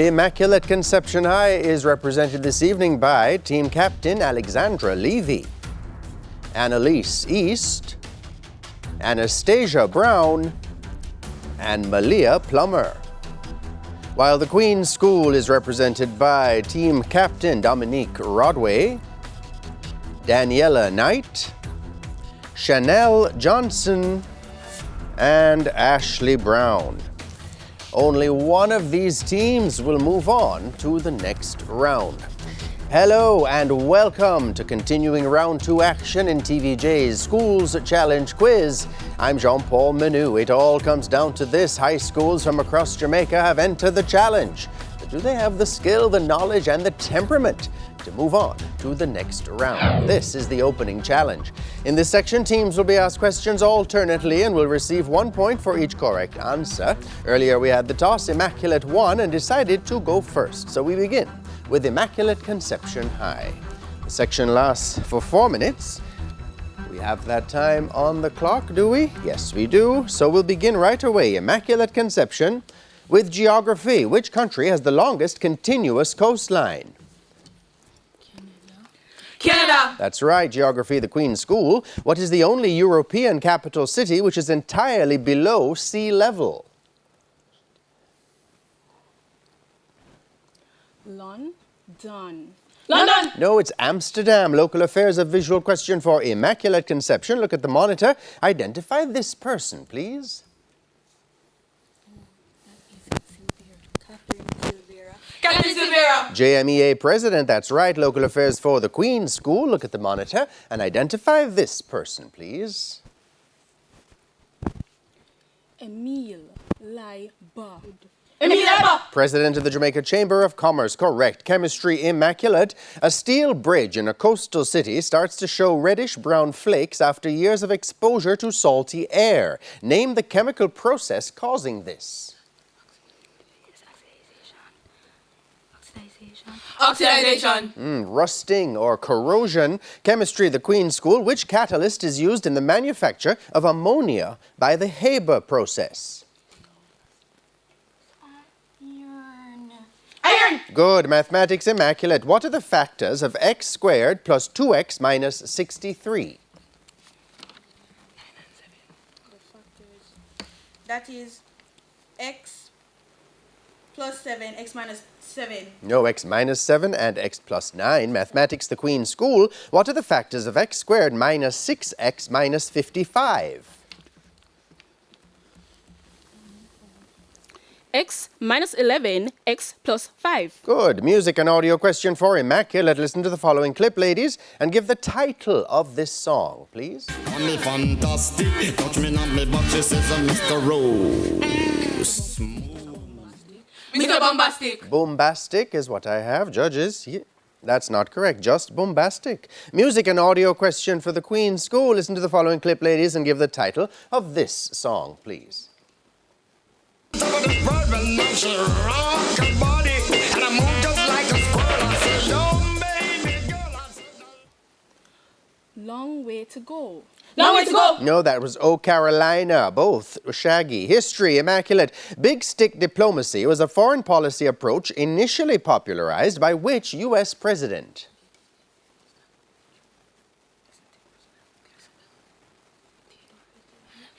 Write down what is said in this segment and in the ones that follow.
Immaculate Conception High is represented this evening by team captain Alexandra Levy, Annalise East, Anastasia Brown, and Malia Plummer. While the Queen's School is represented by team captain Dominique Rodway, Daniela Knight, Chanel Johnson, and Ashley Brown. Only one of these teams will move on to the next round. Hello and welcome to continuing round 2 action in TVJ's Schools Challenge Quiz. I'm Jean-Paul Menu. It all comes down to this. High schools from across Jamaica have entered the challenge. But do they have the skill, the knowledge, and the temperament to move on to the next round? This is the opening challenge. In this section, teams will be asked questions alternately and will receive 1 point for each correct answer. Earlier, we had the toss. Immaculate won and decided to go first. So we begin with Immaculate Conception High. The section lasts for 4 minutes. We have that time on the clock, do we? Yes, we do. So we'll begin right away. Immaculate Conception with geography. Which country has the longest continuous coastline? Canada. That's right, geography, the Queen's School. What is the only European capital city which is entirely below sea level? London. No, it's Amsterdam. Local affairs, a visual question for Immaculate Conception. Look at the monitor. Identify this person, please. Captain Silvera. JMEA President, that's right. Local affairs for the Queen's School. Look at the monitor and identify this person, please. Emile Laiba. President of the Jamaica Chamber of Commerce. Correct. Chemistry, Immaculate. A steel bridge in a coastal city starts to show reddish-brown flakes after years of exposure to salty air. Name the chemical process causing this. Oxidization. Rusting or corrosion. Chemistry, the Queen's School. Which catalyst is used in the manufacture of ammonia by the Haber process? Iron. Good. Mathematics, Immaculate. What are the factors of x squared plus 2x minus 63? That is x plus 7, x minus 7. No, x minus 7 and x plus 9. Mathematics, the Queen's School. What are the factors of x squared minus 6x minus 55? X minus 11, x plus 5. Good. Music and audio question for Immaculate. Listen to the following clip, ladies, and give the title of this song, please. Me fantastic, touch me not me, but she says Mr. Rose. Mr. Bombastic. Bombastic is what I have. Judges, that's not correct. Just bombastic. Music and audio question for the Queen's School. Listen to the following clip, ladies, and give the title of this song, please. Long way to go. Long way to go. No, that was Oh Carolina. Both Shaggy. History, Immaculate. Big stick diplomacy was a foreign policy approach initially popularized by which U.S. president?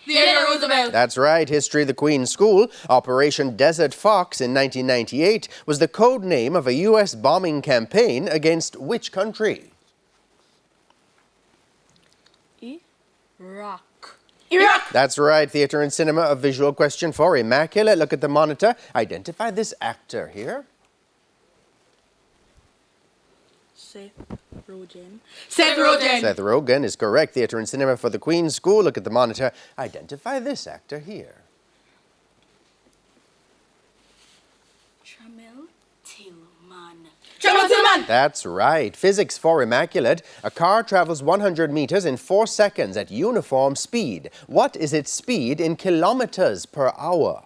Theodore Roosevelt. That's right. History, the Queen's School. Operation Desert Fox in 1998 was the code name of a U.S. bombing campaign against which country? Iraq. That's right. Theatre and cinema, a visual question for Immaculate. Look at the monitor. Identify this actor here. Seth Rogen. Seth Rogen. Seth Rogen is correct. Theatre and cinema for the Queen's School. Look at the monitor. Identify this actor here. Tillman. That's right. Physics for Immaculate. A car travels 100 meters in 4 seconds at uniform speed. What is its speed in kilometers per hour?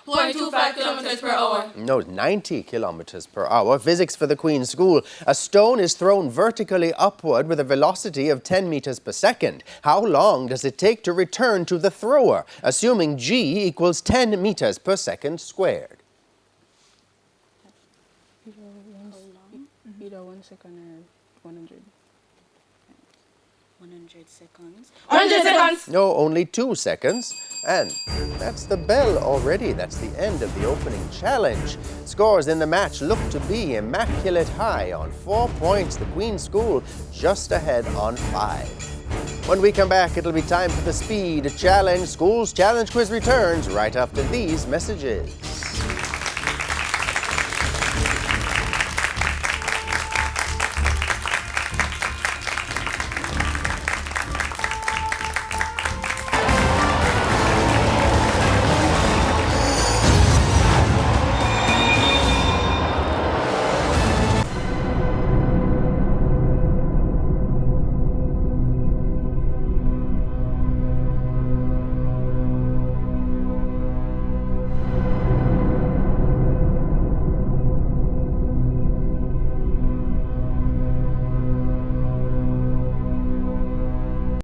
0.25 kilometers per hour. No, 90 kilometers per hour. Physics for the Queen's School. A stone is thrown vertically upward with a velocity of 10 meters per second. How long does it take to return to the thrower, assuming g equals 10 meters per second squared? Either 1 second or 100. 100 seconds. 100 seconds. No, only 2 seconds. And that's the bell already. That's the end of the opening challenge. Scores in the match look to be Immaculate high on 4 points. The Queen's School just ahead on 5. When we come back, it'll be time for the Speed Challenge. School's Challenge Quiz returns right after these messages.